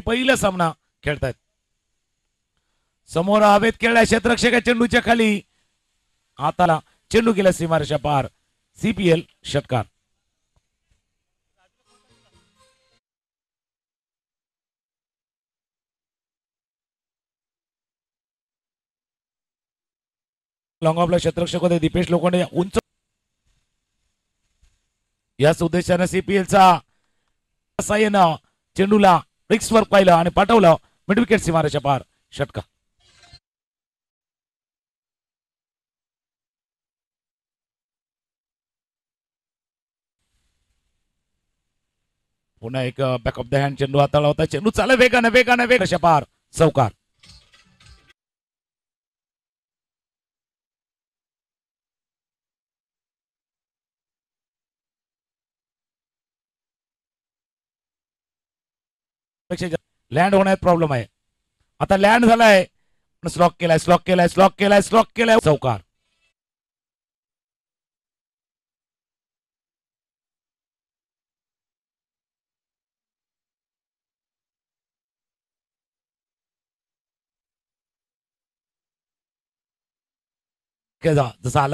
पहिला सामना खेळतायत. समोर हवेत खेळला क्षेत्ररक्षक चेंडूच्या खाली हाताला चेंडू गेला सीमारेषा पार. CPL षटकार. लॉंग ऑफला क्षेत्ररक्षक होते दीपेश लोखंडे. उंच याच उद्देशाने CPLचा साह्यानं चेंडूला रिक्सवर पाहिलं आणि पाठवलं मिड विकेट सीमारेषा पार. षटकार. पुन्हा एक बॅक ऑफ द हँड चेंडू हाताळला होता. चेंडू चालू वेगाने वेगाने वेगाने पार. चौकार. लँड होण्यात प्रॉब्लेम आहे. आता लँड झालाय. स्लॉक केलाय स्लॉक केलाय स्लॉक केलाय स्लॉक केलाय. चौकार. जसा आला